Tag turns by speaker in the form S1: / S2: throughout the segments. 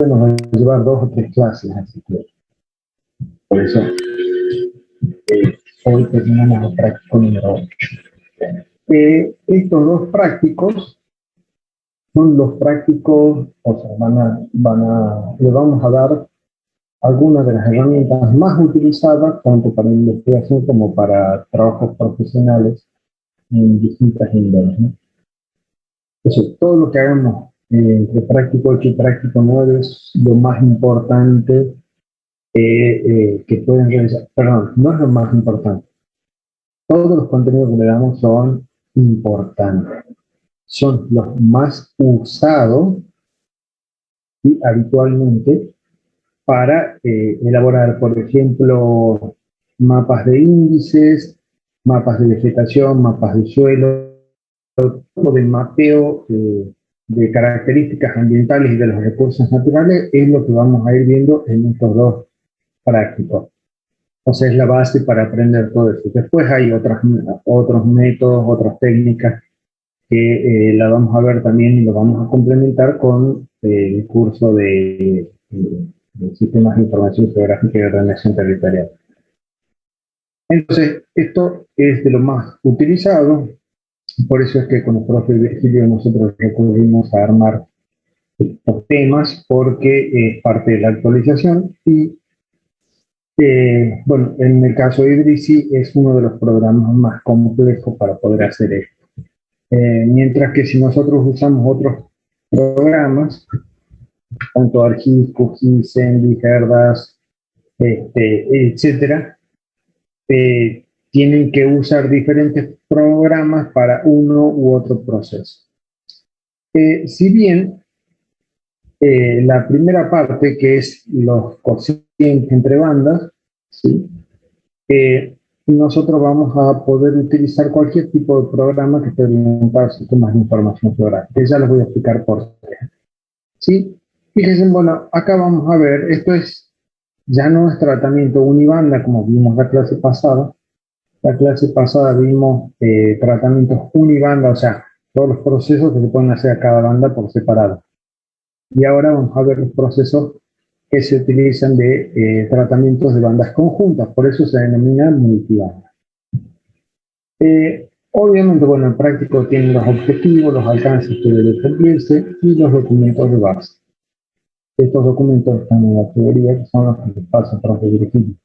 S1: nos va a llevar 2 o 3 clases, así que por eso hoy terminamos el práctico número 8. Estos 2 prácticos son los prácticos, o sea, le vamos a dar algunas de las herramientas más utilizadas tanto para investigación como para trabajos profesionales en distintas índoles, ¿no? Entonces, todo lo que hagamos entre práctico 8 y práctico 9 es lo más importante que pueden realizar. Perdón, no es lo más importante. Todos los contenidos que le damos son importantes. Son los más usados y habitualmente para elaborar, por ejemplo, mapas de índices, mapas de vegetación, mapas de suelo, todo de mapeo de características ambientales y de los recursos naturales es lo que vamos a ir viendo en estos 2 prácticos. O sea, es la base para aprender todo eso. Después hay otros métodos, otras técnicas que la vamos a ver también y lo vamos a complementar con el curso de Sistemas de Información Geográfica y de Ordenación Territorial. Entonces, esto es de lo más utilizado, por eso es que con el profe Virgilio nosotros recurrimos a armar estos temas, porque es parte de la actualización y bueno, en el caso de Idrisi es uno de los programas más complejos para poder hacer esto. Mientras que si nosotros usamos otros programas, tanto ArcGIS, QGIS, Senvi, Herdas, etcétera, tienen que usar diferentes programas para uno u otro proceso. Si bien la primera parte, que es los cocientes entre bandas, ¿sí? Nosotros vamos a poder utilizar cualquier tipo de programa que esté orientado a sistemas de información geográfica. Ya les voy a explicar por qué. ¿Sí? Fíjense, bueno, acá vamos a ver, esto ya no es tratamiento unibanda como vimos la clase pasada. La clase pasada vimos tratamientos unibanda, o sea, todos los procesos que se pueden hacer a cada banda por separado. Y ahora vamos a ver los procesos que se utilizan de tratamientos de bandas conjuntas, por eso se denomina multibanda. Obviamente, bueno, el práctico tiene los objetivos, los alcances que deben cumplirse y los documentos de base. Estos documentos están en la teoría, que son los que les pasa para dirigir.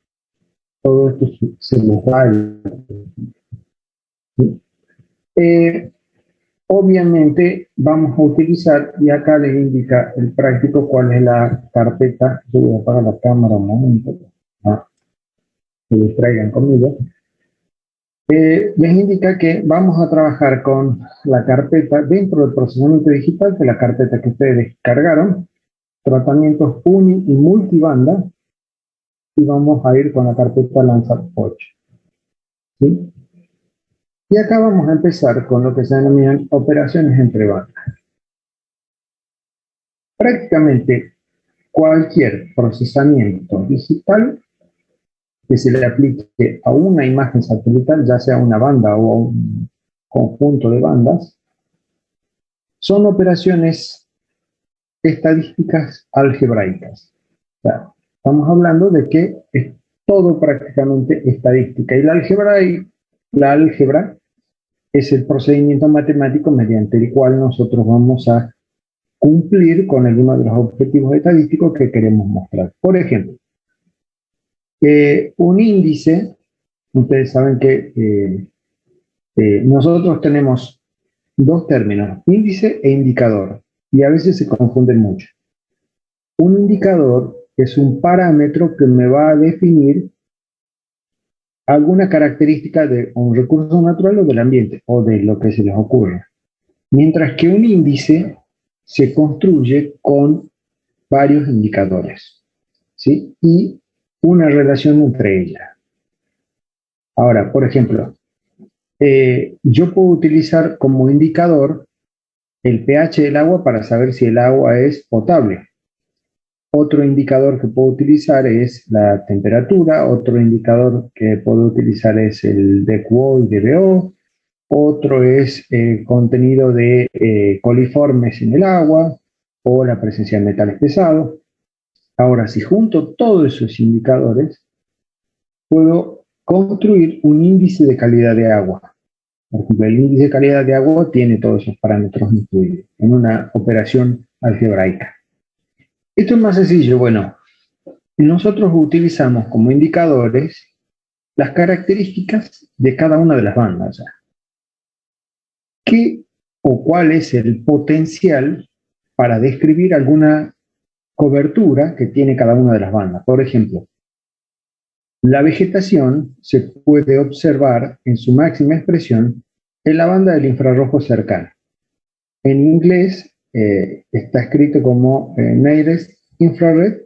S1: Todo esto se les da. ¿Sí? Obviamente vamos a utilizar, y acá les indica el práctico cuál es la carpeta. Yo voy a apagar la cámara un momento, ¿no? Que distraigan conmigo. Les indica que vamos a trabajar con la carpeta dentro del procesamiento digital, que es la carpeta que ustedes descargaron, tratamientos uni y multibanda, y vamos a ir con la carpeta Landsat 8. ¿Sí? Y acá vamos a empezar con lo que se denominan operaciones entre bandas. Prácticamente cualquier procesamiento digital que se le aplique a una imagen satelital, ya sea una banda o a un conjunto de bandas, son operaciones estadísticas algebraicas. O sea, estamos hablando de que es todo prácticamente estadística. Y la álgebra es el procedimiento matemático mediante el cual nosotros vamos a cumplir con algunos de los objetivos estadísticos que queremos mostrar. Por ejemplo, un índice, ustedes saben que nosotros tenemos 2 términos, índice e indicador, y a veces se confunden mucho. Un indicador es un parámetro que me va a definir alguna característica de un recurso natural o del ambiente, o de lo que se les ocurra. Mientras que un índice se construye con varios indicadores, ¿sí? Y una relación entre ellas. Ahora, por ejemplo, yo puedo utilizar como indicador el pH del agua para saber si el agua es potable. Otro indicador que puedo utilizar es la temperatura, otro indicador que puedo utilizar es el DQO y DBO, otro es el contenido de coliformes en el agua o la presencia de metales pesados. Ahora, si junto todos esos indicadores, puedo construir un índice de calidad de agua. Por ejemplo, el índice de calidad de agua tiene todos esos parámetros incluidos en una operación algebraica. Esto es más sencillo. Bueno, nosotros utilizamos como indicadores las características de cada una de las bandas. ¿Qué o cuál es el potencial para describir alguna cobertura que tiene cada una de las bandas? Por ejemplo, la vegetación se puede observar en su máxima expresión en la banda del infrarrojo cercano. En inglés está escrito como Nearest Infrared,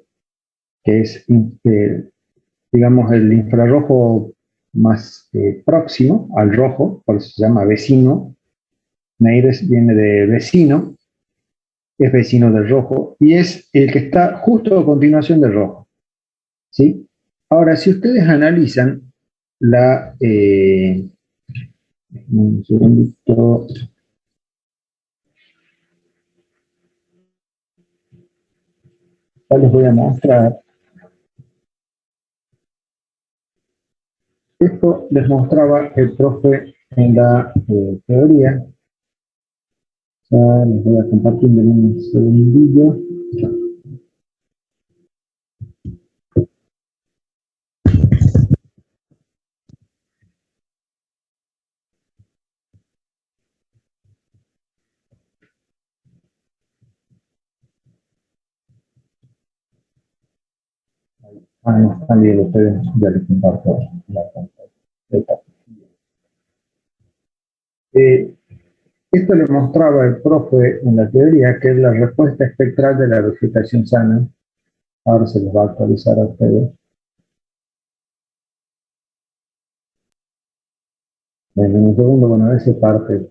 S1: que es, digamos, el infrarrojo más próximo al rojo, por eso se llama vecino. Nearest viene de vecino, es vecino del rojo, y es el que está justo a continuación del rojo. ¿Sí? Ahora, si ustedes analizan la... un segundito. Ya les voy a mostrar. Esto les mostraba el profe en la teoría. Ya les voy a compartir en un segundillo. No, están bien ustedes, ya les comparto la pantalla. Esto le mostraba el profe en la teoría, que es la respuesta espectral de la vegetación sana. Ahora se les va a actualizar a ustedes. En un segundo, bueno, a veces parte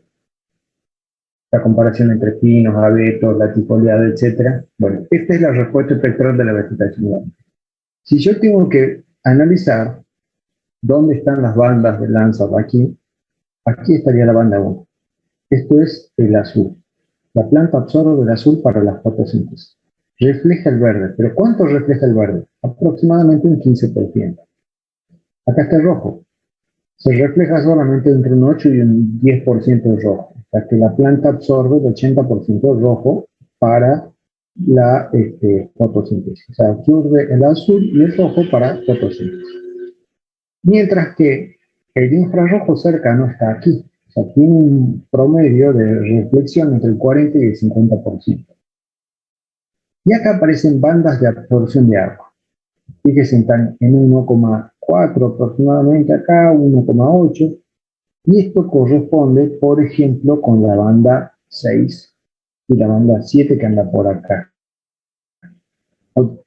S1: la comparación entre pinos, abetos, latifoliados, etc. Bueno, esta es la respuesta espectral de la vegetación. Si yo tengo que analizar dónde están las bandas de Landsat aquí estaría la banda 1. Esto es el azul. La planta absorbe el azul para la fotosíntesis. Refleja el verde, pero ¿cuánto refleja el verde? Aproximadamente un 15%. Acá está el rojo. Se refleja solamente entre un 8 y un 10% de rojo. O sea que la planta absorbe el 80% de rojo para la fotosíntesis. O sea, absorbe el azul y el rojo para fotosíntesis. Mientras que el infrarrojo cercano está aquí. O sea, tiene un promedio de reflexión entre el 40 y el 50%. Y acá aparecen bandas de absorción de agua. Fíjense, están en 1,4 aproximadamente acá, 1,8. Y esto corresponde, por ejemplo, con la banda 6 y la banda 7 que anda por acá.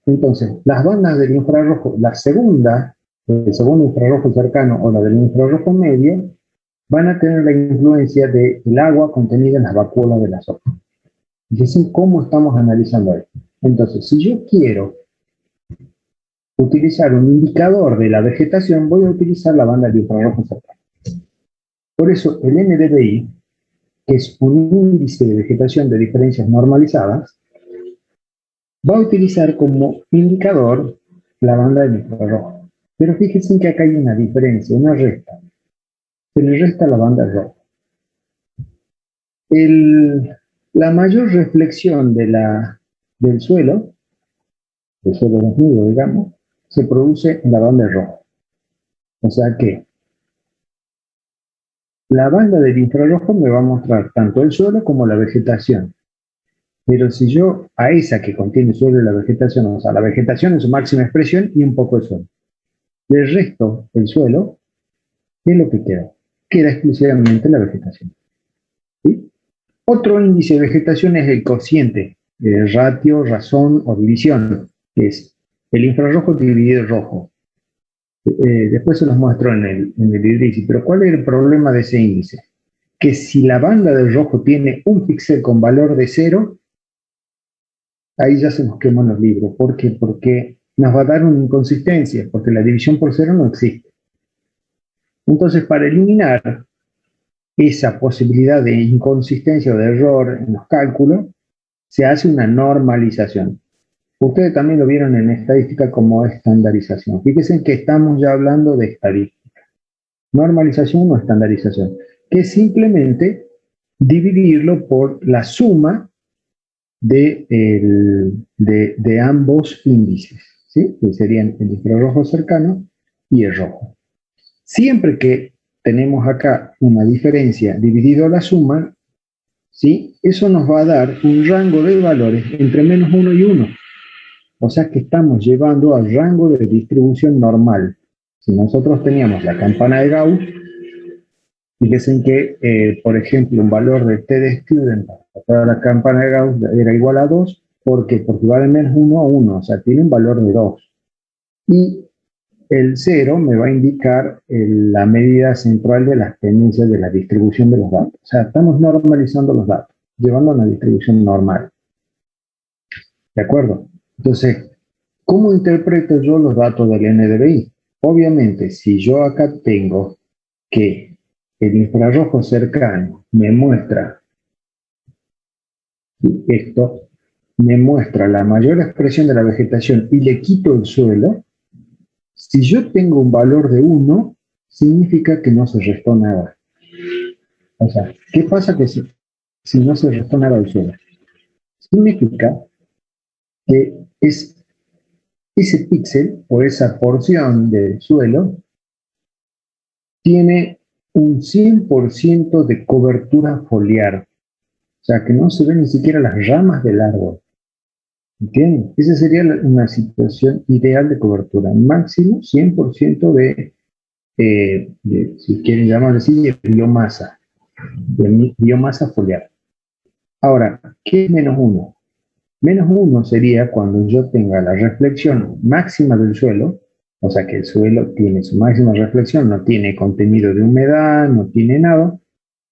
S1: Entonces, las bandas del infrarrojo, la segunda, el segundo infrarrojo cercano o la del infrarrojo medio, van a tener la influencia del agua contenida en las vacuolas de las hojas. Fíjense cómo estamos analizando esto. Entonces, si yo quiero utilizar un indicador de la vegetación, voy a utilizar la banda del infrarrojo cercano. Por eso, el NDVI, que es un índice de vegetación de diferencias normalizadas, va a utilizar como indicador la banda del infrarrojo. Pero fíjense que acá hay una diferencia, una resta. Se le resta la banda roja. La mayor reflexión del suelo desnudo, digamos, se produce en la banda roja. O sea que la banda del infrarrojo me va a mostrar tanto el suelo como la vegetación. Pero si yo a esa que contiene el suelo y la vegetación, o sea, la vegetación en su máxima expresión y un poco de suelo, le resto el suelo, ¿qué es lo que queda? Queda exclusivamente la vegetación. ¿Sí? Otro índice de vegetación es el cociente, ratio, razón o división, que es el infrarrojo dividido en rojo. Después se los muestro en el índice, pero ¿cuál es el problema de ese índice? Que si la banda del rojo tiene un píxel con valor de 0, ahí ya se nos queman los libros. ¿Por qué? Porque nos va a dar una inconsistencia, porque la división por 0 no existe. Entonces, para eliminar esa posibilidad de inconsistencia o de error en los cálculos, se hace una normalización. Ustedes también lo vieron en estadística como estandarización. Fíjense que estamos ya hablando de estadística. Normalización o estandarización, que es simplemente dividirlo por la suma de ambos índices, ¿sí? Que serían el infrarrojo cercano y el rojo. Siempre que tenemos acá una diferencia dividido la suma, ¿sí? Eso nos va a dar un rango de valores entre -1 y 1. O sea que estamos llevando al rango de distribución normal. Si nosotros teníamos la campana de Gauss, fíjense que, por ejemplo, un valor de T de student para la campana de Gauss era igual a 2. ¿Por qué? Porque va de -1 a 1, o sea, tiene un valor de 2. Y el 0 me va a indicar la medida central de las tendencias de la distribución de los datos. O sea, estamos normalizando los datos, llevando a una distribución normal. ¿De acuerdo? Entonces, ¿cómo interpreto yo los datos del NDVI? Obviamente, si yo acá tengo que el infrarrojo cercano me muestra, esto me muestra la mayor expresión de la vegetación y le quito el suelo, si yo tengo un valor de 1, significa que no se restó nada. O sea, ¿qué pasa que si no se restó nada al suelo? Significa que ese píxel o esa porción del suelo tiene un 100% de cobertura foliar. O sea, que no se ven ni siquiera las ramas del árbol. ¿Entienden? Esa sería una situación ideal de cobertura. Máximo 100% si quieren llamar así, de biomasa foliar. Ahora, ¿qué es -1? -1 sería cuando yo tenga la reflexión máxima del suelo, o sea que el suelo tiene su máxima reflexión, no tiene contenido de humedad, no tiene nada,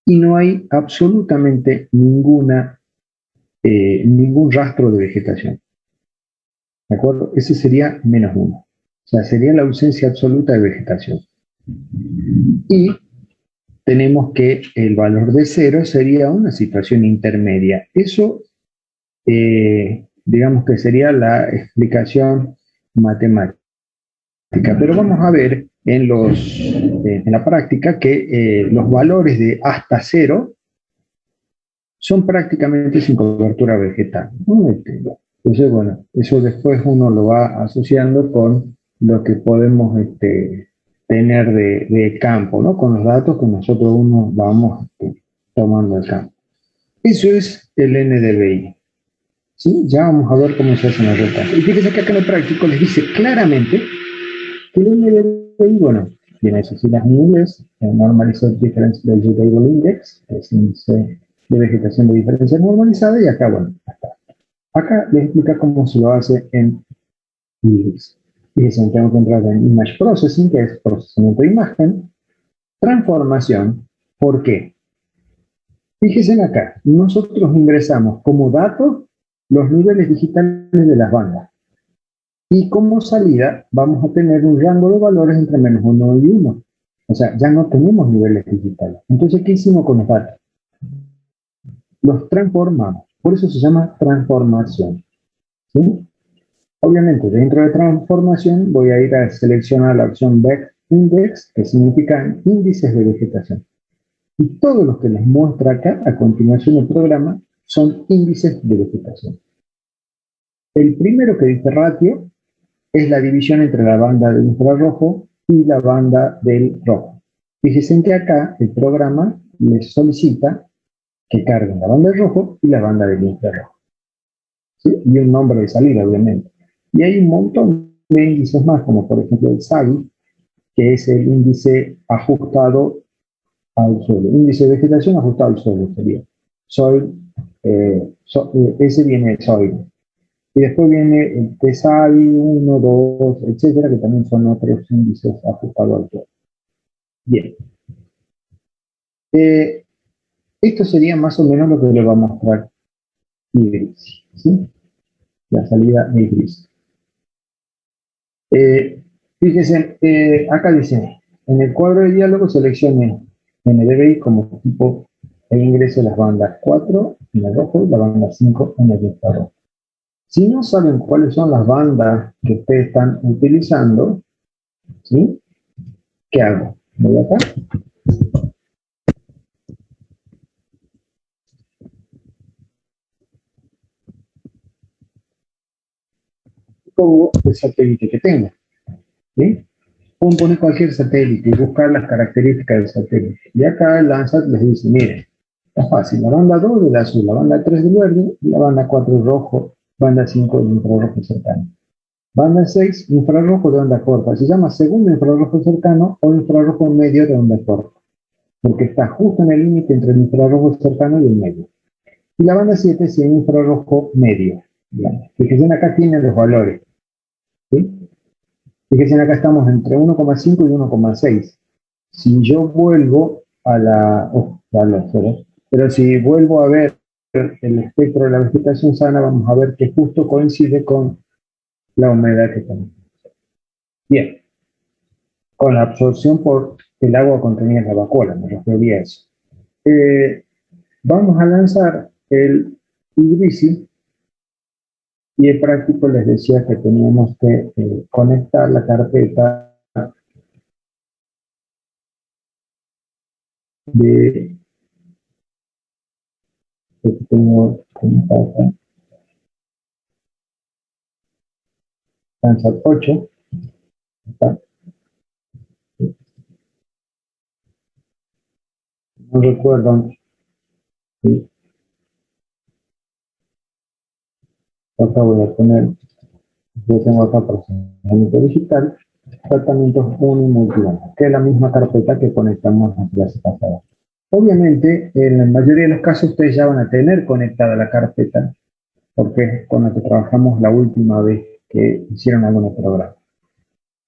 S1: y no hay absolutamente ningún rastro de vegetación. ¿De acuerdo? Ese sería -1. O sea, sería la ausencia absoluta de vegetación. Y tenemos que el valor de 0 sería una situación intermedia. Eso, digamos que sería la explicación matemática. Pero vamos a ver en la práctica que los valores de hasta 0 son prácticamente sin cobertura vegetal, ¿no? Entonces, bueno, eso después uno lo va asociando con lo que podemos tener de campo, ¿no? Con los datos que nosotros uno vamos tomando del campo. Eso es el NDVI. ¿Sí? Ya vamos a ver cómo se hacen los retratos. Y fíjense que acá en el práctico les dice claramente que el NDVI, bueno, tiene sus siglas en inglés, Normalized Difference Vegetable Index, que es índice de vegetación de diferencia normalizada, y acá, bueno, acá les explica cómo se lo hace en IRIS. Fíjense, tengo que entrar en Image Processing, que es procesamiento de imagen, transformación. ¿Por qué? Fíjense acá, nosotros ingresamos como datos los niveles digitales de las bandas. Y como salida vamos a tener un rango de valores entre -1 y 1. O sea, ya no tenemos niveles digitales. Entonces, ¿qué hicimos con los datos? Los transformamos. Por eso se llama transformación. ¿Sí? Obviamente, dentro de transformación voy a ir a seleccionar la opción Vec Index, que significa índices de vegetación. Y todos los que les muestra acá, a continuación del programa, son índices de vegetación. El primero que dice ratio es la división entre la banda del infrarrojo y la banda del rojo. Fíjense que acá el programa les solicita que carguen la banda del rojo y la banda del infrarrojo. ¿Sí? Y un nombre de salida, obviamente. Y hay un montón de índices más, como por ejemplo el SAGI, que es el índice ajustado al suelo. Índice de vegetación ajustado al suelo sería. Ese viene de soil. Y después viene el TSAVI 1, 2, etcétera, que también son otros índices ajustados al suelo. Bien. Esto sería más o menos lo que le va a mostrar IRIS, ¿sí? La salida de IRIS. Fíjense, acá dice, en el cuadro de diálogo seleccione NDVI como tipo e ingrese las bandas 4 en el rojo y la banda 5 en el infrarrojo. Si no saben cuáles son las bandas que ustedes están utilizando, ¿sí? ¿Qué hago? Voy acá. Pongo el satélite que tengo, ¿sí? Pueden poner cualquier satélite y buscar las características del satélite. Y acá el Landsat les dice, miren, está fácil, la banda 2 del azul, la banda 3 del verde, y la banda 4 del rojo, banda 5 del infrarrojo cercano. Banda 6, infrarrojo de onda corta. Se llama segundo infrarrojo cercano o infrarrojo medio de onda corta, porque está justo en el límite entre el infrarrojo cercano y el medio. Y la banda 7 es el infrarrojo medio. Fíjense, acá tienen los valores. ¿Sí? Fíjense, acá estamos entre 1,5 y 1,6. Si yo vuelvo a pero si vuelvo a ver el espectro de la vegetación sana, vamos a ver que justo coincide con la humedad que tenemos. Bien, con la absorción por el agua contenida en la vacuola, me refería a eso. Vamos a lanzar el IBRICI y el práctico les decía que teníamos que conectar la carpeta de que tengo conectada, Landsat 8, ¿está? No recuerdo, ¿sí? Acá voy a poner, yo tengo acá procesamiento digital, tratamientos unimultibandas, que es la misma carpeta que conectamos en la clase pasada. Obviamente, en la mayoría de los casos ustedes ya van a tener conectada la carpeta, porque es con la que trabajamos la última vez que hicieron algún programa.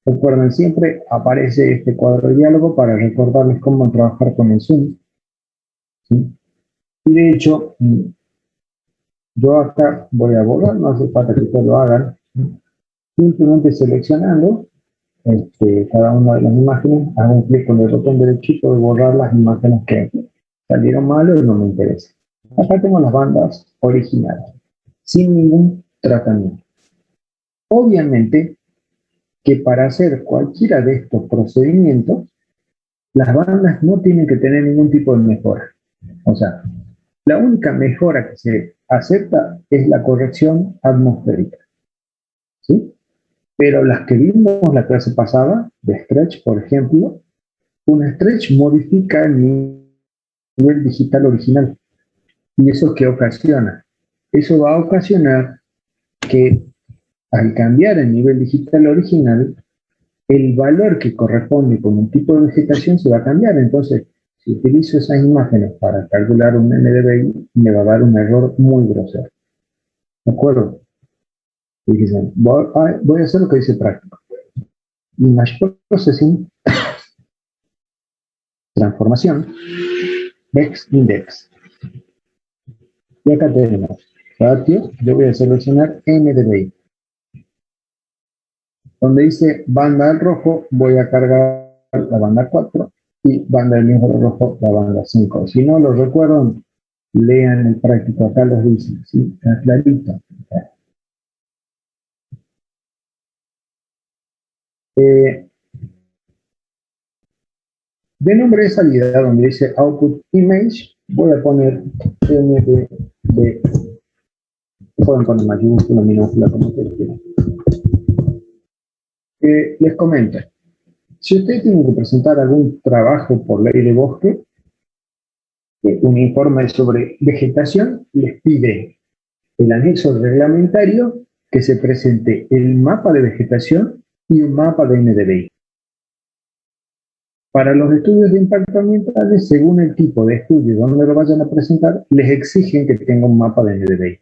S1: Recuerden, siempre aparece este cuadro de diálogo para recordarles cómo trabajar con el Zoom, ¿sí? Y de hecho, yo acá voy a borrar, no hace falta que ustedes lo hagan, simplemente seleccionando cada una de las imágenes, hago un clic con el botón derechito de borrar las imágenes que salieron mal o no me interesan. Acá tengo las bandas originales, sin ningún tratamiento. Obviamente que para hacer cualquiera de estos procedimientos, las bandas no tienen que tener ningún tipo de mejora. O sea, la única mejora que se acepta es la corrección atmosférica, ¿sí? Pero las que vimos la clase pasada, de Stretch, por ejemplo, un Stretch modifica el nivel digital original. ¿Y eso qué ocasiona? Eso va a ocasionar que al cambiar el nivel digital original, el valor que corresponde con un tipo de vegetación se va a cambiar. Entonces, si utilizo esas imágenes para calcular un NDVI, me va a dar un error muy grosero. ¿De acuerdo? Fíjense, voy a hacer lo que dice práctico. Image Processing, transformación, Vex Index. Y acá tenemos ratio, yo voy a seleccionar NDVI. Donde dice banda al rojo, voy a cargar la banda 4 y banda del infrarrojo rojo, la banda 5. Si no lo recuerdan, lean el práctico, acá los dice, ¿sí? Está clarito. De nombre de salida, donde dice Output Image, voy a poner MDB. Pueden poner mayúscula, minúscula, como ustedes quieran. Les comento, si ustedes tienen que presentar algún trabajo por ley de bosque, un informe sobre vegetación, les pide el anexo reglamentario que se presente el mapa de vegetación y un mapa de NDVI. Para los estudios de impacto ambientales, según el tipo de estudio donde lo vayan a presentar, les exigen que tenga un mapa de NDVI.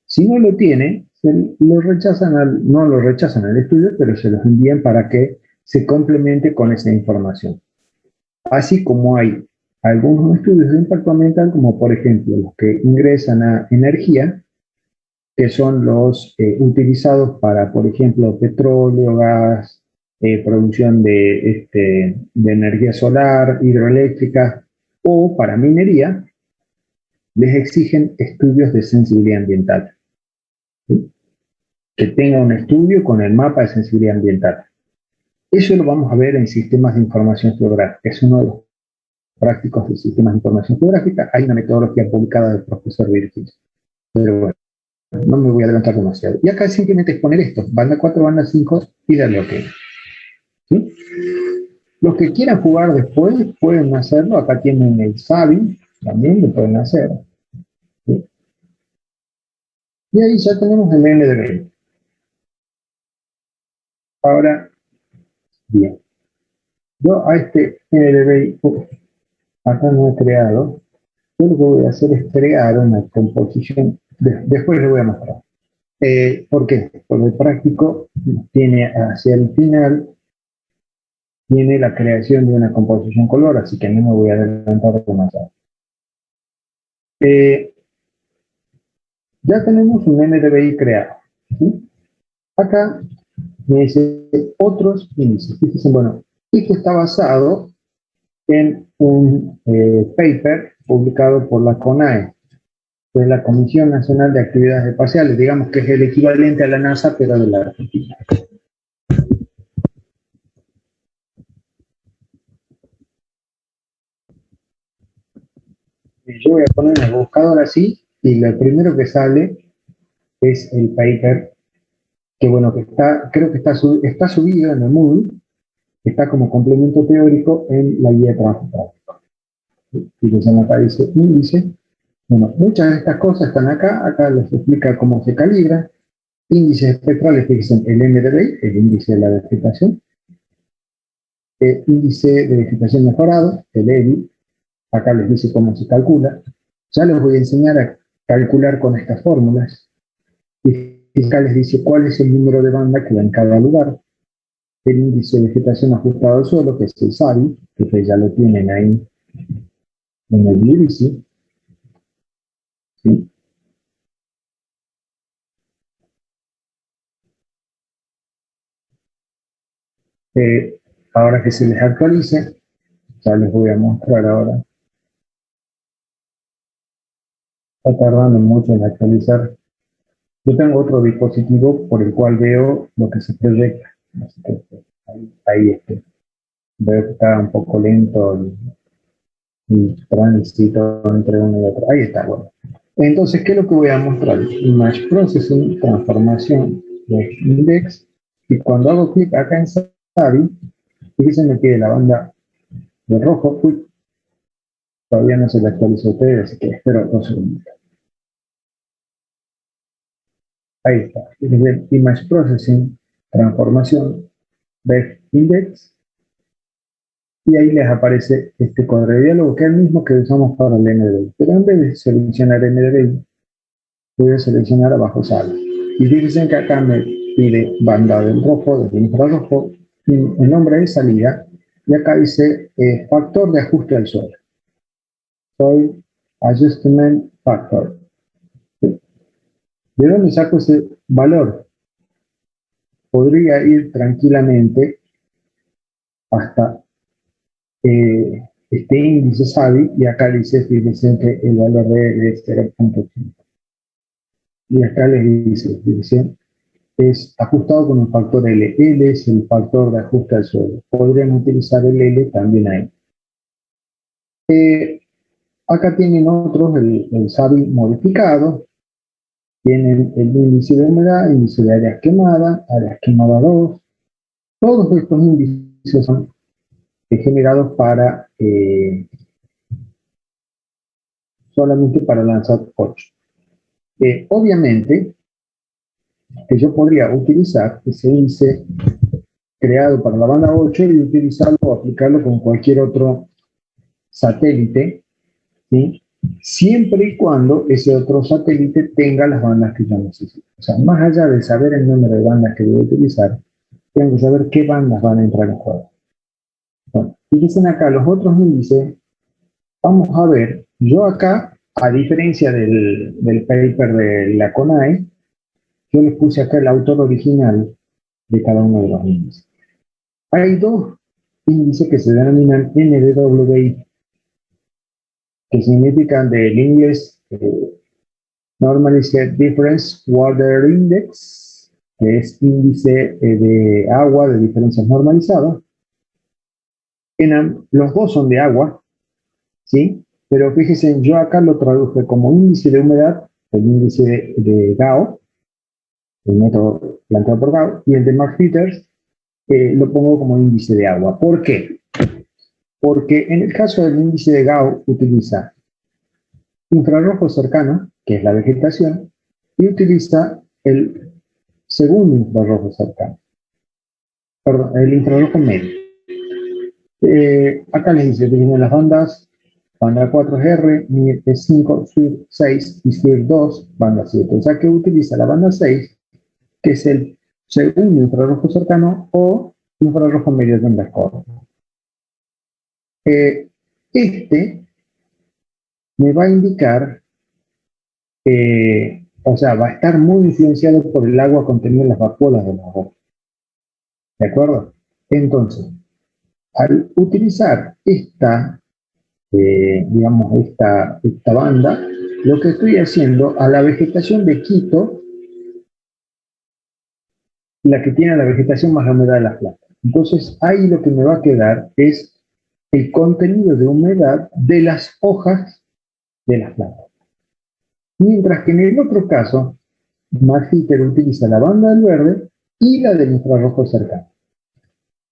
S1: Si no lo tiene, no lo rechazan al estudio, pero se los envían para que se complemente con esa información. Así como hay algunos estudios de impacto ambiental, como por ejemplo los que ingresan a energía, que son los utilizados para, por ejemplo, petróleo, gas, producción de energía solar, hidroeléctrica o para minería, les exigen estudios de sensibilidad ambiental. ¿Sí? que tenga un estudio con el mapa de sensibilidad ambiental. Eso lo vamos a ver en sistemas de información geográfica. Es uno de los prácticos de sistemas de información geográfica. Hay una metodología publicada del profesor Virgil. Pero bueno, no me voy a adelantar demasiado. Y acá simplemente es poner esto, banda 4, banda 5 y darle OK. ¿Sí? Los que quieran jugar después pueden hacerlo. Acá tienen el SABI, también lo pueden hacer. ¿Sí? Y ahí ya tenemos el NDVI. Ahora, bien. Yo a este NDVI, acá no he creado. Yo lo que voy a hacer es crear una composición. Después le voy a mostrar. ¿Por qué? Porque el práctico tiene hacia el final, tiene la creación de una composición color, así que no me voy a adelantar demasiado. Ya tenemos un NDVI creado. ¿Sí? Acá me dice otros índices. Fíjense, bueno, esto está basado en un paper publicado por la CONAE, que es la Comisión Nacional de Actividades Espaciales, digamos que es el equivalente a la NASA, pero de la Argentina. Yo voy a poner en el buscador así, y lo primero que sale es el paper, que bueno, que está, creo que está subido en el Moodle, está como complemento teórico en la guía de trabajo práctico. Fíjense, acá dice índice. Bueno, muchas de estas cosas están acá les explica cómo se calibra. Índices espectrales, fíjense, el NDVI, el índice de la vegetación, el índice de vegetación mejorado, el EVI, acá les dice cómo se calcula. Ya les voy a enseñar a calcular con estas fórmulas. Y acá les dice cuál es el número de banda que va en cada lugar. El índice de vegetación ajustado al suelo, que es el SABI, que ustedes ya lo tienen ahí en el IRICI. ¿Sí? Ahora que se les actualice, ya les voy a mostrar ahora. Está tardando mucho en actualizar. Yo tengo otro dispositivo por el cual veo lo que se proyecta. Así que ahí veo que está un poco lento y tránsito entre uno y otro. Ahí está, bueno. Entonces, ¿qué es lo que voy a mostrar? Image Processing, transformación de index. Y cuando hago clic acá en SABI, fíjense me pide la banda de rojo. Uy, todavía no se le actualizó a ustedes, así que espero 2 segundos. Ahí está. Image Processing, transformación, de index. Y ahí les aparece este cuadro de diálogo, que es el mismo que usamos para el NDVI. Pero en vez de seleccionar NDVI, voy a seleccionar abajo sala. Y fíjense que acá me pide banda del rojo, del infrarrojo, el nombre de salida, y acá dice factor de ajuste al suelo. Soy Adjustment Factor. ¿Sí? ¿De dónde saco ese valor? Podría ir tranquilamente hasta este índice SABI, y acá dice, fíjense que el valor de él es 0.5. Y acá les dice, fíjense, es ajustado con un factor L. L es el factor de ajuste al suelo. Podrían utilizar el L también ahí. Acá tienen otros, el SABI modificado. Tienen el índice de humedad, índice de áreas quemadas 2. Todos estos índices son generados para solamente para lanzar 8. Obviamente, que yo podría utilizar ese índice creado para la banda 8 y utilizarlo o aplicarlo con cualquier otro satélite, ¿sí? Siempre y cuando ese otro satélite tenga las bandas que yo necesito. O sea, más allá de saber el número de bandas que voy a utilizar, tengo que saber qué bandas van a entrar en juego. Bueno, y dicen acá los otros índices, vamos a ver, yo acá, a diferencia del paper de la CONAE, yo les puse acá el autor original de cada uno de los índices. Hay 2 índices que se denominan NDWI, que significan del inglés Normalized Difference Water Index, que es índice de agua de diferencias normalizadas. Los dos son de agua, ¿sí? Pero fíjense, yo acá lo traduje como índice de humedad, el índice de Gauss, el método planteado por Gauss, y el de McPheeters lo pongo como índice de agua. ¿Por qué? Porque en el caso del índice de Gauss utiliza infrarrojo cercano, que es la vegetación, y utiliza el segundo infrarrojo cercano, perdón, el infrarrojo medio. Acá les dice que tienen las bandas, banda 4R, NIR 5, SWIR 6 y SWIR 2, banda 7. O sea que utiliza la banda 6, que es el segundo infrarrojo cercano o infrarrojo medio de ondas cortas. Este me va a indicar, o sea, va a estar muy influenciado por el agua contenida en las vacuolas de la roca. ¿De acuerdo? Entonces, al utilizar digamos, esta banda, lo que estoy haciendo a la vegetación de Quito, la que tiene la vegetación más humedad de las plantas. Entonces, ahí lo que me va a quedar es el contenido de humedad de las hojas de las plantas. Mientras que en el otro caso, McPheeters utiliza la banda del verde y la del infrarrojo cercano.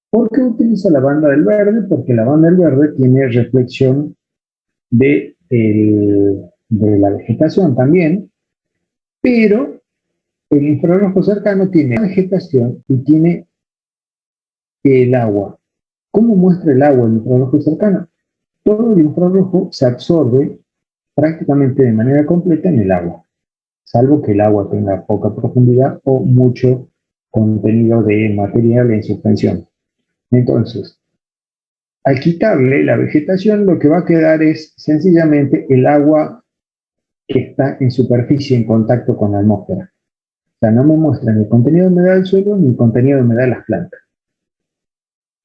S1: ¿Por qué utiliza la banda del verde? Porque la banda del verde tiene reflexión de la vegetación también, pero el infrarrojo cercano tiene la vegetación y tiene el agua. ¿Cómo muestra el agua el infrarrojo cercano? Todo el infrarrojo se absorbe prácticamente de manera completa en el agua, salvo que el agua tenga poca profundidad o mucho contenido de material en suspensión. Entonces, al quitarle la vegetación, lo que va a quedar es sencillamente el agua que está en superficie en contacto con la atmósfera. O sea, no me muestra ni el contenido de humedad del suelo ni el contenido de humedad de las plantas.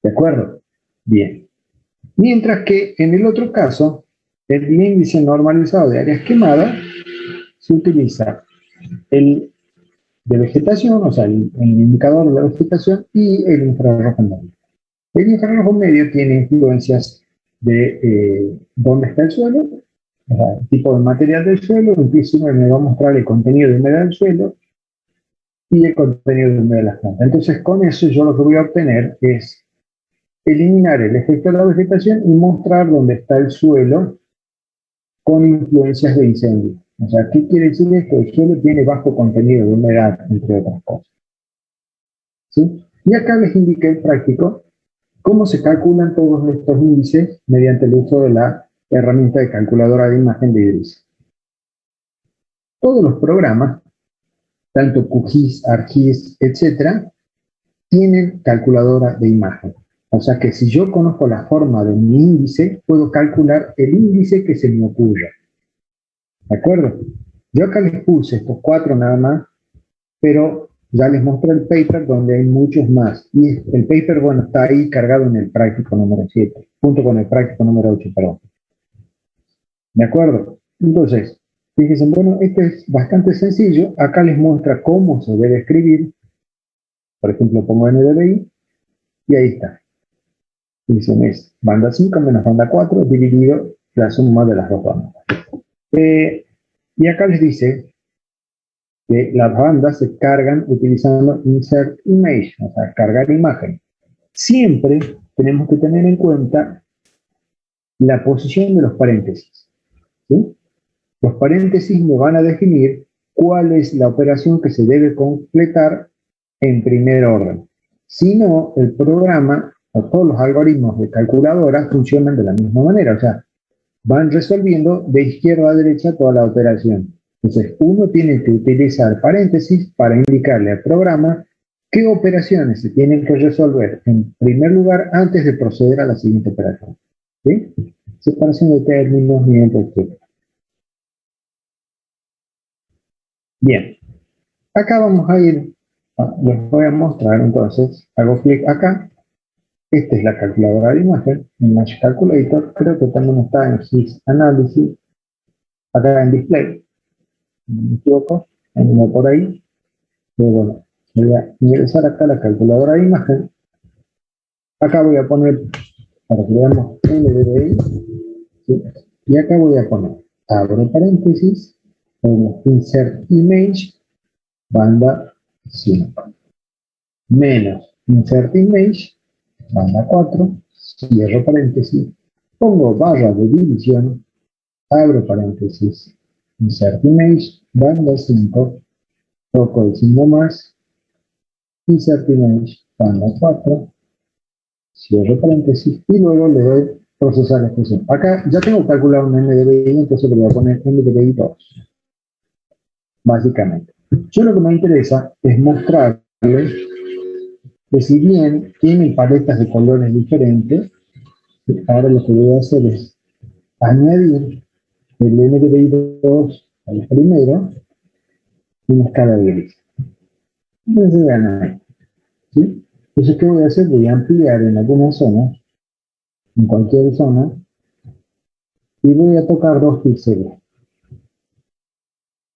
S1: ¿De acuerdo? Bien. Mientras que en el otro caso, el índice normalizado de áreas quemadas se utiliza el de vegetación, o sea, el indicador de la vegetación y el infrarrojo medio. El infrarrojo medio tiene influencias de dónde está el suelo, o sea, el tipo de material del suelo, inclusive me va a mostrar el contenido de humedad del suelo y el contenido de humedad de las plantas. Entonces, con eso yo lo que voy a obtener es eliminar el efecto de la vegetación y mostrar dónde está el suelo con influencias de incendio. O sea, ¿qué quiere decir esto? El suelo tiene bajo contenido de humedad, entre otras cosas. ¿Sí? Y acá les indiqué el práctico cómo se calculan todos estos índices mediante el uso de la herramienta de calculadora de imagen de IDRIS. Todos los programas, tanto QGIS, ArcGIS, etcétera, tienen calculadora de imagen. O sea que si yo conozco la forma de mi índice, puedo calcular el índice que se me ocurra. ¿De acuerdo? Yo acá les puse estos 4 nada más, pero ya les mostré el paper donde hay muchos más. Y el paper, bueno, está ahí cargado en el práctico número 7, junto con el práctico número 8, perdón. ¿De acuerdo? Entonces, fíjense, bueno, esto es bastante sencillo. Acá les muestra cómo se debe escribir. Por ejemplo, pongo NDVI y ahí está. Dicen es banda 5 menos banda 4 dividido la suma de las dos bandas. Y acá les dice que las bandas se cargan utilizando Insert Image, o sea, cargar imagen. Siempre tenemos que tener en cuenta la posición de los paréntesis. ¿Sí? Los paréntesis me van a definir cuál es la operación que se debe completar en primer orden. Si no, el programa o todos los algoritmos de calculadora funcionan de la misma manera, o sea, van resolviendo de izquierda a derecha toda la operación. Entonces, uno tiene que utilizar paréntesis para indicarle al programa qué operaciones se tienen que resolver en primer lugar antes de proceder a la siguiente operación. ¿Sí? Separación de términos, mientras, etc. Bien, acá vamos a ir, les voy a mostrar entonces, hago clic acá, esta es la calculadora de imagen, Image Calculator, creo que también está en GIS Analysis, acá en Display, no me equivoco, por ahí, pero bueno, Voy a ingresar acá a la calculadora de imagen. Acá voy a poner, para que veamos NDVI, ¿sí? Y acá voy a poner, abro paréntesis, pongo insert image, banda 5, menos insert image, banda 4, cierro paréntesis, pongo barra de división, abro paréntesis, insert image, banda 5, toco el signo más, insert image, banda 4, cierro paréntesis y luego le doy procesar la expresión. Acá ya tengo calculado un NDVI, entonces le voy a poner NDVI 2, básicamente. Yo lo que me interesa es mostrarle que si bien tienen paletas de colores diferentes, ahora lo que voy a hacer es añadir el NDVI 2 al primero en escala de gris. Entonces vean ahí, ¿sí? Entonces, ¿qué voy a hacer? Voy a ampliar en algunas zonas, en cualquier zona, y voy a tocar dos píxeles,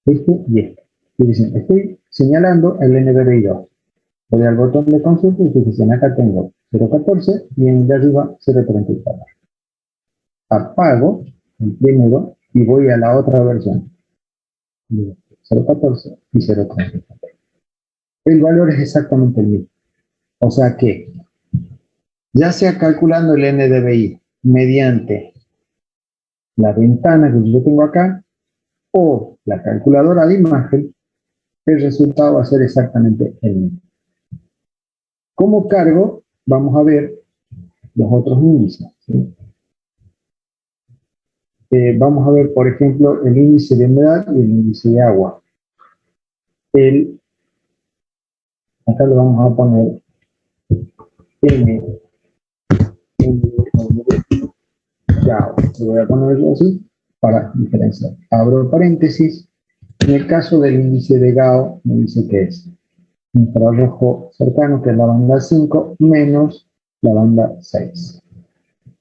S1: este y este. Fíjense, estoy señalando el NDVI 2. Voy al botón de consulta y fíjense, acá tengo 0.14 y en el de arriba 0.34. Apago el primero y voy a la otra versión, 0.14 y 0.34. El valor es exactamente el mismo. O sea que, ya sea calculando el NDVI mediante la ventana que yo tengo acá o la calculadora de imagen, el resultado va a ser exactamente el mismo. Como cargo, vamos a ver los otros índices, ¿sí? Vamos a ver, por ejemplo, el índice de humedad y el índice de agua. Acá le vamos a poner N, ya, le voy a ponerlo así para diferenciar. Abro paréntesis. En el caso del índice de Gao, me dice que es infrarrojo cercano, que es la banda 5, menos la banda 6.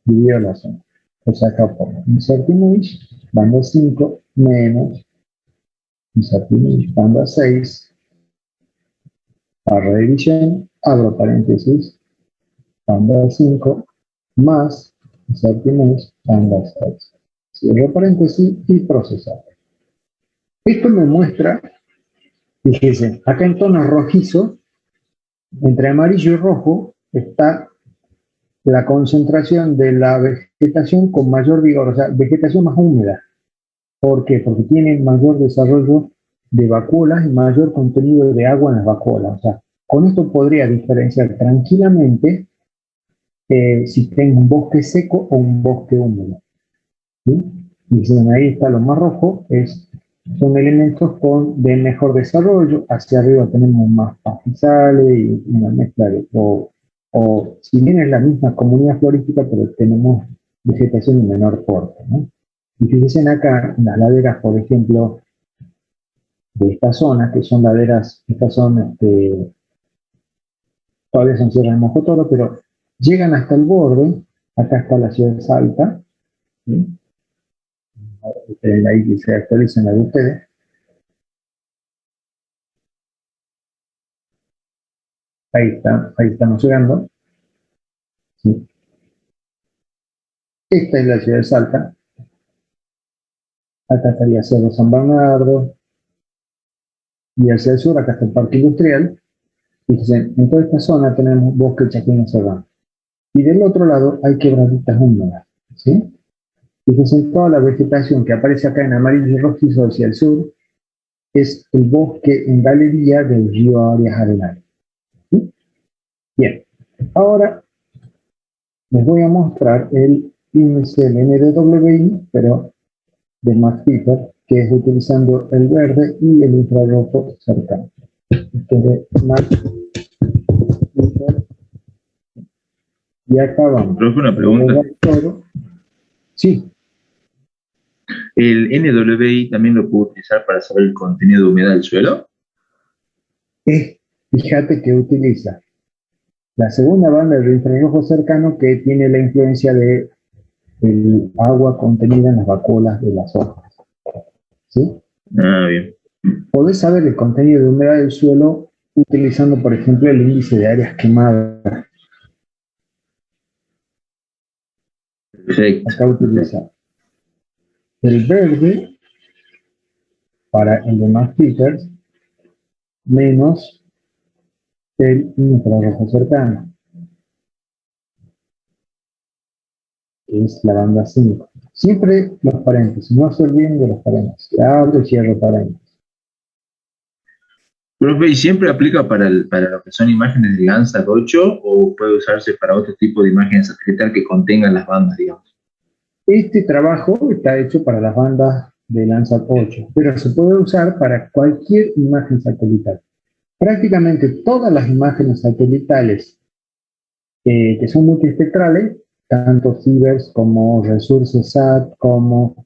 S1: Dividido la zona. O sea, acá pongo insert image, banda 5, menos insert image, banda 6, barra de división, abro paréntesis, banda 5, más insert image, banda 6. Cierro paréntesis y procesar. Esto me muestra, fíjense, acá en tono rojizo, entre amarillo y rojo, está la concentración de la vegetación con mayor vigor, o sea, vegetación más húmeda. ¿Por qué? Porque tiene mayor desarrollo de vacuolas y mayor contenido de agua en las vacuolas. O sea, con esto podría diferenciar tranquilamente si tengo un bosque seco o un bosque húmedo, ¿sí? Y si ahí está lo más rojo, son elementos de mejor desarrollo. Hacia arriba tenemos más pastizales y una mezcla o si bien es la misma comunidad florística, pero tenemos vegetación de menor porte, ¿no? Y fíjense acá, en las laderas, por ejemplo, de esta zona, que son laderas, estas son, todavía son sierras de Mojotoro, pero llegan hasta el borde. Acá está la ciudad de Salta, ¿sí? Ahí que se actualicen la de ustedes. Ahí estamos llegando, ¿sí? Esta es la ciudad de Salta. Acá estaría Cerro San Bernardo. Y hacia el sur, acá está el parque industrial. Fíjense, en toda esta zona tenemos bosque chaqueño serrano. Y del otro lado hay quebraditas húmedas, ¿sí? Fíjense, toda la vegetación que aparece acá en amarillo y rojizo hacia el sur es el bosque en galería del río Arias Arenales, ¿sí? Bien, ahora les voy a mostrar el índice del NDWI, pero de Max Piper, que es utilizando el verde y el infrarrojo cercano. Este es de Max Piper. Y acá vamos.
S2: Profe, una pregunta.
S1: Sí.
S2: ¿El NWI también lo puedo utilizar para saber el contenido de humedad del suelo?
S1: Fíjate que utiliza la segunda banda del infrarrojo cercano, que tiene la influencia de el agua contenida en las vacuolas de las hojas, ¿sí?
S2: Ah, bien.
S1: Podés saber el contenido de humedad del suelo utilizando, por ejemplo, el índice de áreas quemadas.
S2: Perfecto.
S1: Acá utiliza el verde para el de Max Peters menos el infrarrojo cercano, que es la banda 5. Siempre los paréntesis, no se olviden de los paréntesis. Abro y cierro paréntesis.
S2: Profe, ¿y siempre aplica para lo que son imágenes de Landsat 8 o puede usarse para otro tipo de imágenes satelital que contengan las bandas, digamos?
S1: Este trabajo está hecho para las bandas de Landsat 8, pero se puede usar para cualquier imagen satelital. Prácticamente todas las imágenes satelitales que son multiespectrales, tanto CIBERS como ResourceSat, como,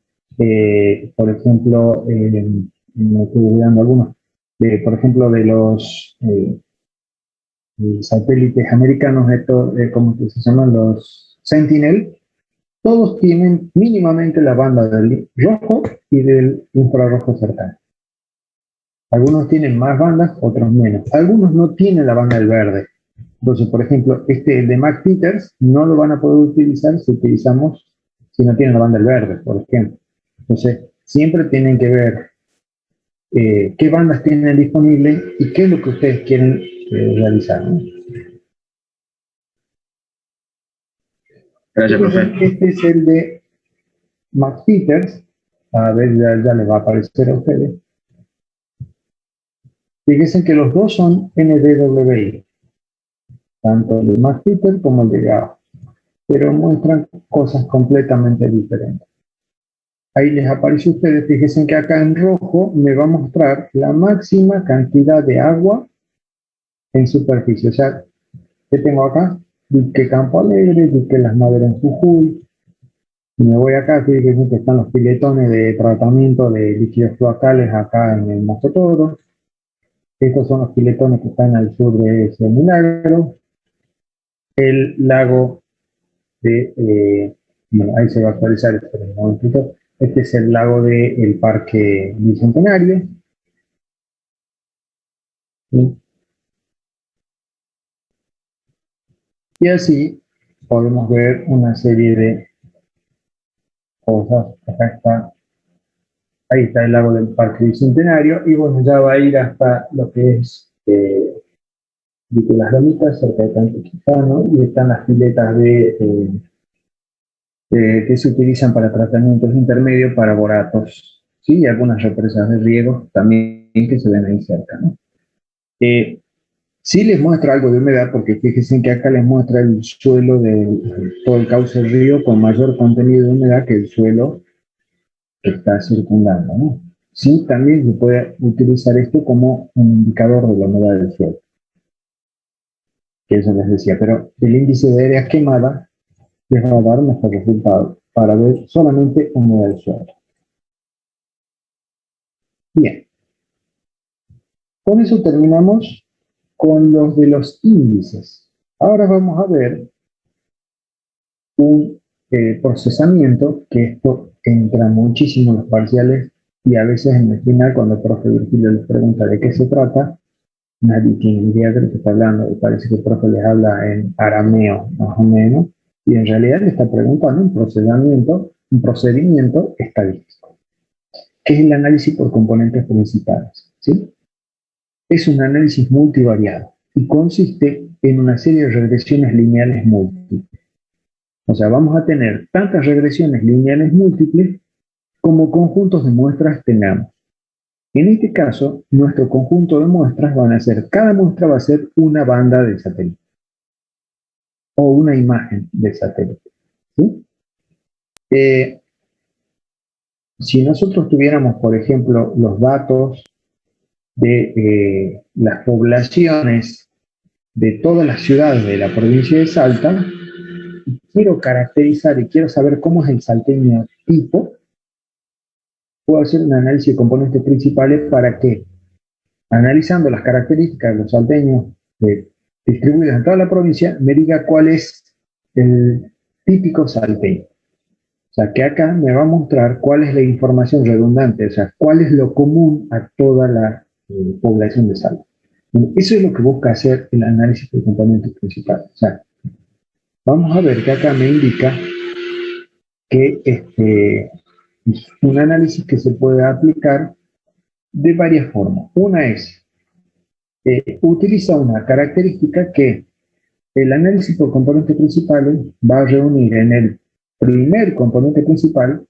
S1: por ejemplo, me estoy olvidando algunos, por ejemplo, de los satélites americanos, ¿cómo se llaman? Los Sentinel, todos tienen mínimamente la banda del rojo y del infrarrojo cercano. Algunos tienen más bandas, otros menos. Algunos no tienen la banda del verde. Entonces, por ejemplo, el de Mac Peters no lo van a poder utilizar si no tienen la banda del verde, por ejemplo. Entonces, siempre tienen que ver qué bandas tienen disponibles y qué es lo que ustedes quieren realizar, ¿no?
S2: Gracias,
S1: Entonces,
S2: profe.
S1: este es el de Max Peters. A ver, ya les va a aparecer a ustedes. Fíjense que los dos son NDWI, tanto el de Max Peters como el de Gao, pero muestran cosas completamente diferentes. Ahí les aparece a ustedes, fíjense que acá en rojo me va a mostrar la máxima cantidad de agua en superficie. O sea, ¿qué tengo acá? Dique Campo Alegre, dique Las Maderas en Jujuy. Y me voy acá, fíjense que están los piletones de tratamiento de líquidos cloacales acá en el Mostotoro. Estos son los piletones que están al sur de ese Milagro. El lago bueno, ahí se va a actualizar, espera un momentito. Este es el lago del Parque Bicentenario. ¿Sí? Y así podemos ver una serie de cosas. Acá está, ahí está el lago del Parque Bicentenario. Y bueno, ya va a ir hasta lo que es las Lomitas, cerca de Cantuquijano, y están las piletas que se utilizan para tratamientos intermedios para boratos, ¿sí? Y algunas represas de riego también que se ven ahí cerca, ¿no? Sí les muestra algo de humedad, porque fíjense que acá les muestra el suelo de todo el cauce del río con mayor contenido de humedad que el suelo que está circundando, ¿no? Sí, también se puede utilizar esto como un indicador de la humedad del suelo, que eso les decía, pero el índice de áreas quemadas les va a dar mejor resultado para ver solamente humedad del suelo. Bien, con eso terminamos con los de los índices. Ahora vamos a ver un procesamiento, que esto entra muchísimo en los parciales y a veces en el final, cuando el profe Virgilio les pregunta de qué se trata, nadie tiene idea de lo que está hablando, y parece que el profe les habla en arameo, más o menos, y en realidad le está preguntando un procedimiento estadístico, que es el análisis por componentes principales, ¿sí? Es un análisis multivariado y consiste en una serie de regresiones lineales múltiples. O sea, vamos a tener tantas regresiones lineales múltiples como conjuntos de muestras tengamos. En este caso, nuestro conjunto de muestras van a ser, cada muestra va a ser una banda de satélite o una imagen de satélite, ¿sí? Si nosotros tuviéramos, por ejemplo, los datos de las poblaciones de todas las ciudades de la provincia de Salta, quiero caracterizar y quiero saber cómo es el salteño tipo, puedo hacer un análisis de componentes principales para que, analizando las características de los salteños distribuidos en toda la provincia, me diga cuál es el típico salteño. O sea, que acá me va a mostrar cuál es la información redundante, o sea, cuál es lo común a toda la población de Salta. Eso es lo que busca hacer el análisis por componentes principales. O sea, vamos a ver que acá me indica que es un análisis que se puede aplicar de varias formas. Una es, utiliza una característica que el análisis por componentes principales va a reunir en el primer componente principal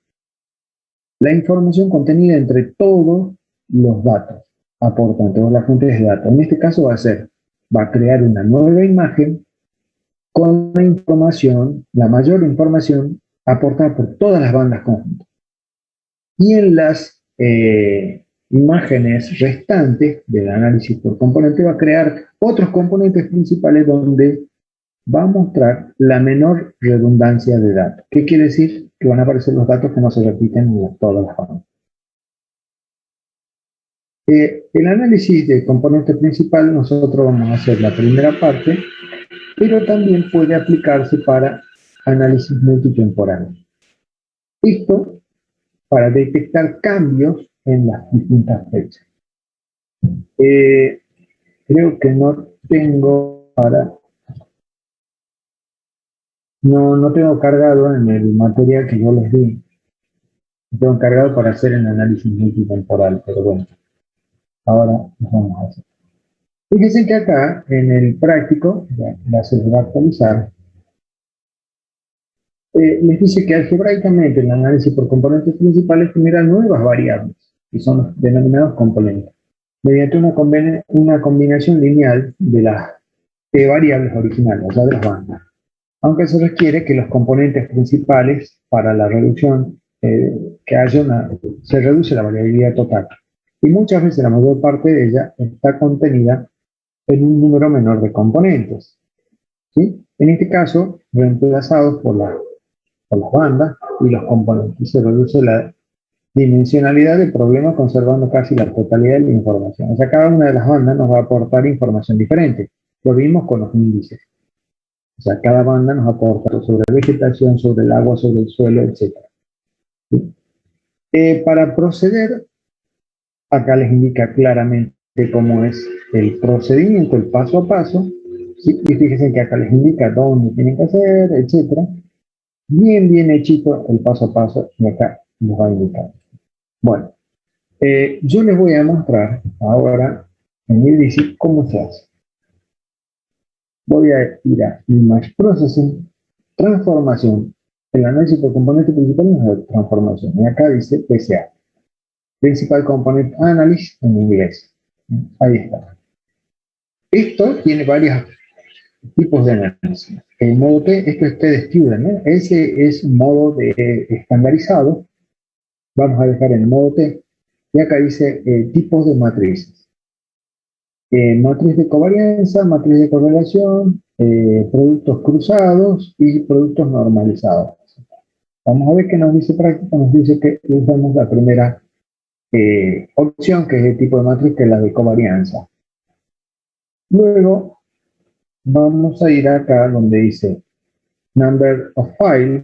S1: la información contenida entre todos los datos aportantes o las fuentes de datos. En este caso va a crear una nueva imagen con la información, la mayor información aportada por todas las bandas conjuntas. Y en las imágenes restantes del análisis por componente va a crear otros componentes principales donde va a mostrar la menor redundancia de datos. ¿Qué quiere decir? Que van a aparecer los datos que no se repiten en todas las bandas. El análisis de componente principal nosotros vamos a hacer la primera parte, pero también puede aplicarse para análisis multitemporal. Esto para detectar cambios en las distintas fechas. Creo que no tengo no tengo cargado en el material que yo les di. Tengo cargado para hacer el análisis multitemporal, pero bueno, ahora lo vamos a hacer. Fíjense que acá en el práctico, ya se va a actualizar, les dice que algebraicamente el análisis por componentes principales genera nuevas variables, que son los denominados componentes, mediante una combinación lineal de las variables originales, o sea, de las bandas. Aunque se requiere que los componentes principales para la reducción, que haya se reduce la variabilidad total. Y muchas veces la mayor parte de ella está contenida en un número menor de componentes. ¿Sí? En este caso, reemplazados por las bandas y los componentes. Se reduce la dimensionalidad del problema conservando casi la totalidad de la información. O sea, cada una de las bandas nos va a aportar información diferente. Lo vimos con los índices. O sea, cada banda nos aporta sobre vegetación, sobre el agua, sobre el suelo, etc. ¿Sí? Para proceder, acá les indica claramente cómo es el procedimiento, el paso a paso. ¿Sí? Y fíjense que acá les indica dónde tienen que hacer, etc. Bien hechito el paso a paso, y acá nos va a indicar. Bueno, yo les voy a mostrar ahora en IDC cómo se hace. Voy a ir a Image Processing, transformación. El análisis por componente principal es la transformación. Y acá dice PCA, Principal Component Analysis en inglés. Ahí está. Esto tiene varios tipos de análisis. El modo T, esto es T-Student, ¿no? Ese es un modo estandarizado. Vamos a dejar en el modo T. Y acá dice tipos de matrices. Matriz de covarianza, matriz de correlación, productos cruzados y productos normalizados. Vamos a ver qué nos dice práctica. Nos dice que usamos la primera opción, que es el tipo de matriz, que es la de covarianza. Luego vamos a ir acá donde dice number of file,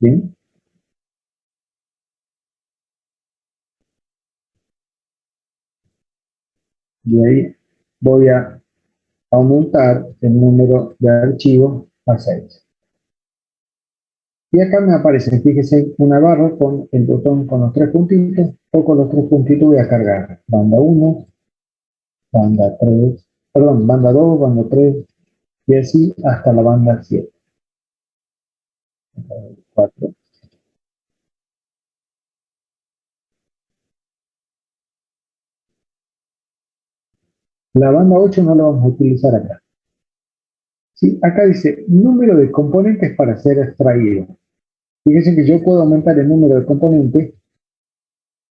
S1: ¿sí? Y ahí voy a aumentar el número de archivos a 6. Y acá me aparece, fíjese, una barra con el botón con los tres puntitos, o con los tres puntitos voy a cargar banda 1, banda 3, perdón, banda 2, banda 3, y así hasta la banda 7. 4. La banda 8 no la vamos a utilizar acá. ¿Sí? Acá dice número de componentes para ser extraído. Fíjense que yo puedo aumentar el número de componentes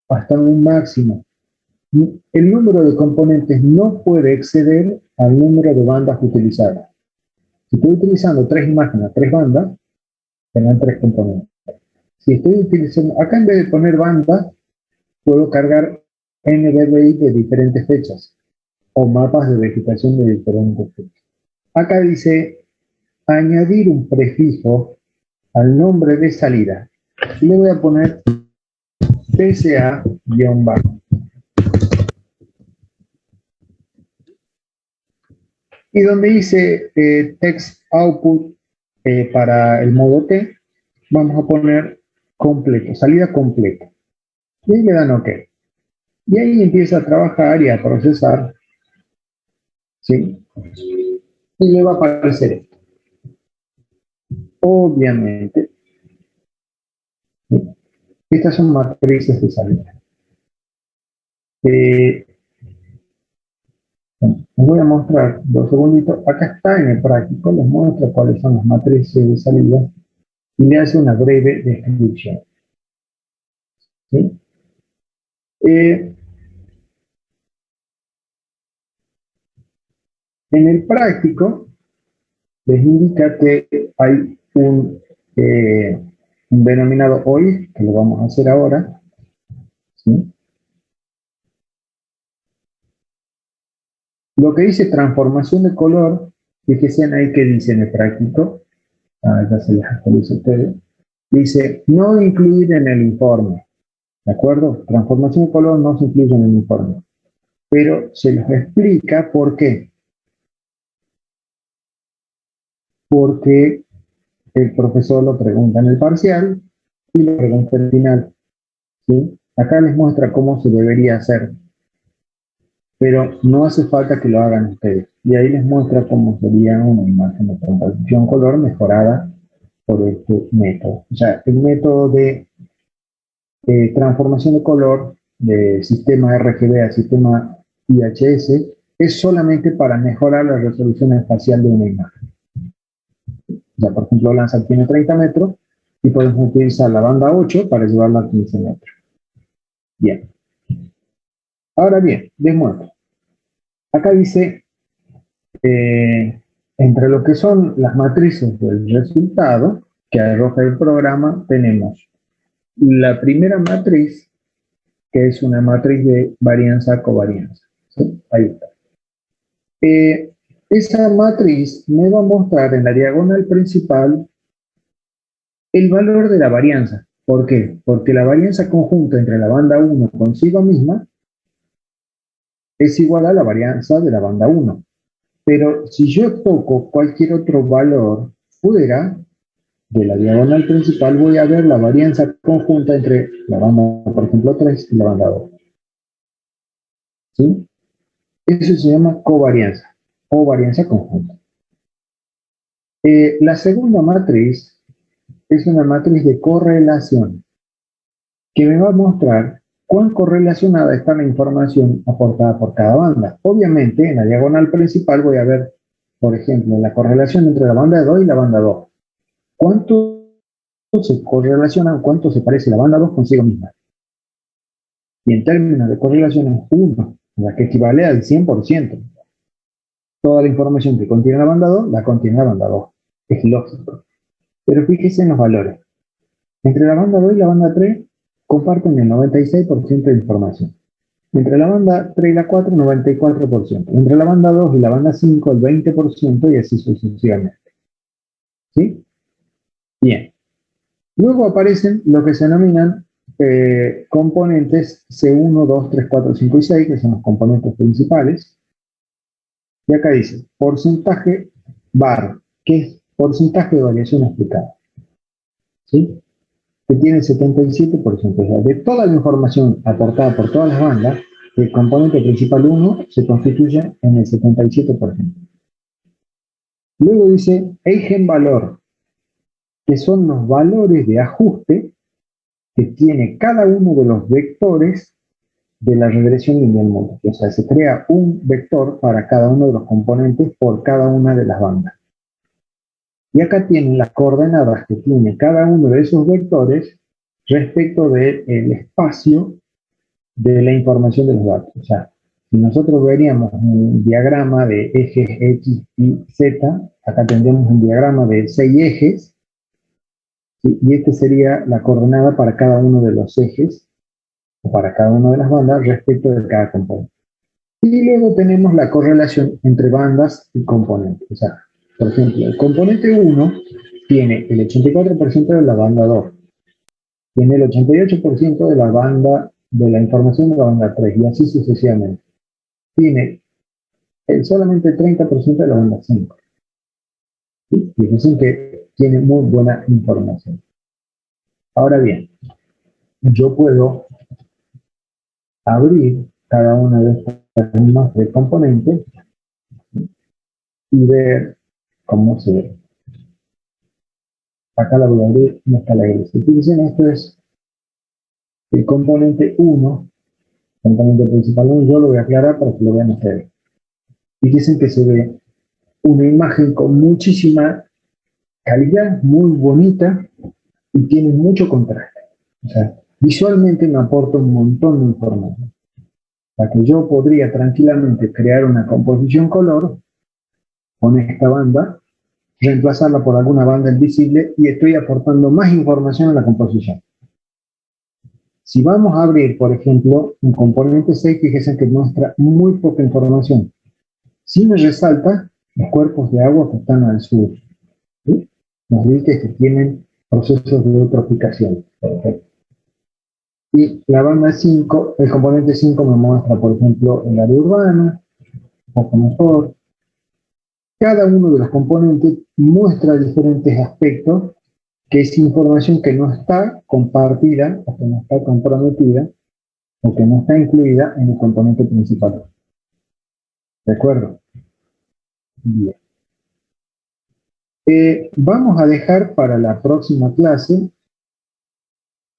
S1: hasta un máximo. El número de componentes no puede exceder al número de bandas utilizadas. Si estoy utilizando 3 imágenes, 3 bandas, tendrán 3 componentes. Si estoy utilizando, acá en vez de poner bandas, puedo cargar NDVI de diferentes fechas o mapas de vegetación de diferentes fechas. Acá dice añadir un prefijo al nombre de salida. Y le voy a poner PCA-bajo. Y donde dice text output para el modo T, vamos a poner completo, salida completa. Y ahí le dan OK. Y ahí empieza a trabajar y a procesar, ¿sí? Y le va a aparecer esto. Obviamente, ¿sí? Estas son matrices de salida. Les voy a mostrar 2 segunditos. Acá está en el práctico, les muestro cuáles son las matrices de salida y le hace una breve descripción. ¿Sí? En el práctico les indica que hay un denominado OIF, que lo vamos a hacer ahora. ¿Sí? Lo que dice transformación de color, fíjense ahí que dice en el práctico, ya se les actualiza a ustedes, dice no incluir en el informe, ¿de acuerdo? Transformación de color no se incluye en el informe, pero se los explica por qué. Porque el profesor lo pregunta en el parcial y lo pregunta al final, ¿sí? Acá les muestra cómo se debería hacer, pero no hace falta que lo hagan ustedes. Y ahí les muestra cómo sería una imagen de composición color mejorada por este método. O sea, el método de transformación de color de sistema RGB a sistema IHS es solamente para mejorar la resolución espacial de una imagen. O sea, por ejemplo, Landsat tiene 30 metros y podemos utilizar la banda 8 para llevarla a 15 metros. Bien. Ahora bien, les muestro. Acá dice, entre lo que son las matrices del resultado que arroja el programa, tenemos la primera matriz, que es una matriz de varianza-covarianza. ¿Sí? Ahí está. Esa matriz me va a mostrar en la diagonal principal el valor de la varianza. ¿Por qué? Porque la varianza conjunta entre la banda 1 consigo misma es igual a la varianza de la banda 1. Pero si yo toco cualquier otro valor fuera de la diagonal principal, voy a ver la varianza conjunta entre la banda, por ejemplo, 3 y la banda 2. ¿Sí? Eso se llama covarianza o varianza conjunta. La segunda matriz es una matriz de correlación que me va a mostrar cuán correlacionada está la información aportada por cada banda. Obviamente, en la diagonal principal voy a ver, por ejemplo, la correlación entre la banda 2 y la banda 2. ¿Cuánto se correlaciona, cuánto se parece la banda 2 consigo misma? Y en términos de correlación es 1, la que equivale al 100%. Toda la información que contiene la banda 2, la contiene la banda 2. Es lógico. Pero fíjese en los valores. Entre la banda 2 y la banda 3 comparten el 96% de información. Entre la banda 3 y la 4, 94%. Entre la banda 2 y la banda 5, el 20% y así sucesivamente. ¿Sí? Bien. Luego aparecen lo que se denominan componentes C1, 2, 3, 4, 5 y 6, que son los componentes principales. Y acá dice porcentaje bar, que es porcentaje de variación explicada. ¿Sí? Que tiene el 77%. O sea, de toda la información aportada por todas las bandas, el componente principal 1 se constituye en el 77%. Luego dice eigenvalor, que son los valores de ajuste que tiene cada uno de los vectores de la regresión lineal múltiple. O sea, se crea un vector para cada uno de los componentes por cada una de las bandas. Y acá tienen las coordenadas que tiene cada uno de esos vectores respecto del espacio de la información de los datos. O sea, si nosotros veríamos un diagrama de ejes X y Z, acá tendríamos un diagrama de 6 ejes, ¿sí? Y este sería la coordenada para cada uno de los ejes, o para cada una de las bandas, respecto de cada componente. Y luego tenemos la correlación entre bandas y componentes. O sea, por ejemplo, el componente 1 tiene el 84% de la banda 2, tiene el 88% de la banda de la información de la banda 3 y así sucesivamente. Tiene solamente el 30% de la banda 5. ¿Sí? Y dicen que tiene muy buena información. Ahora bien, yo puedo abrir cada una de estas mismas tres componentes y ver cómo se ve. Acá la voy a abrir en escala gris. Fíjense, esto es el componente 1, componente principal 1, yo lo voy a aclarar para que lo vean ustedes. Fíjense que se ve una imagen con muchísima calidad, muy bonita y tiene mucho contraste. O sea, visualmente me aporta un montón de información. La que yo podría tranquilamente crear una composición color con esta banda, reemplazarla por alguna banda invisible y estoy aportando más información a la composición. Si vamos a abrir, por ejemplo, un componente 6, fíjense que muestra muy poca información. Sí me resalta los cuerpos de agua que están al sur, ¿sí? Los diques que tienen procesos de eutroficación. Y la banda 5, el componente 5 me muestra, por ejemplo, el área urbana, un poco mejor. Cada uno de los componentes muestra diferentes aspectos, que es información que no está compartida o que no está comprometida o que no está incluida en el componente principal. ¿De acuerdo? Bien. Vamos a dejar para la próxima clase.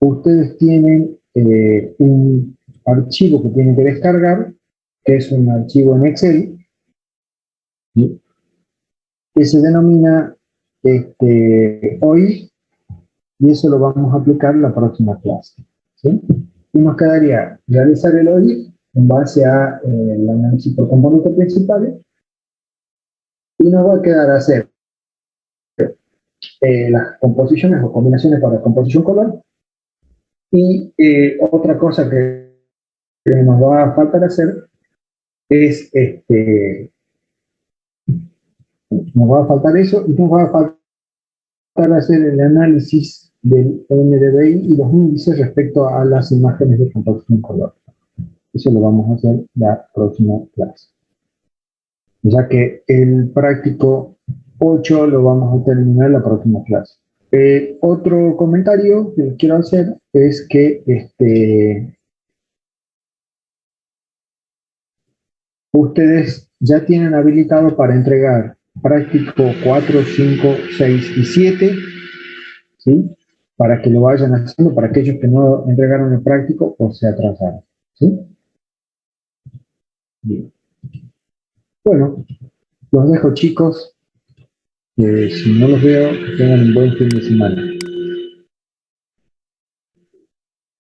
S1: Ustedes tienen un archivo que tienen que descargar, que es un archivo en Excel, ¿sí? Que se denomina hoy, y eso lo vamos a aplicar en la próxima clase, ¿sí? Y nos quedaría realizar el OI en base a el análisis por componentes principales, y nos va a quedar hacer las composiciones o combinaciones para composición color, y otra cosa que nos va a faltar hacer es nos va a faltar eso y nos va a faltar hacer el análisis del NDVI y los índices respecto a las imágenes de composición color. Eso lo vamos a hacer la próxima clase. Ya que el práctico 8 lo vamos a terminar la próxima clase. Otro comentario que les quiero hacer es que ustedes ya tienen habilitado para entregar práctico 4, 5, 6 y 7, ¿sí? Para que lo vayan haciendo para aquellos que no entregaron el práctico o se atrasaron, ¿sí? Bien. Bueno, los dejo, chicos. Si no los veo, que tengan un buen fin de semana.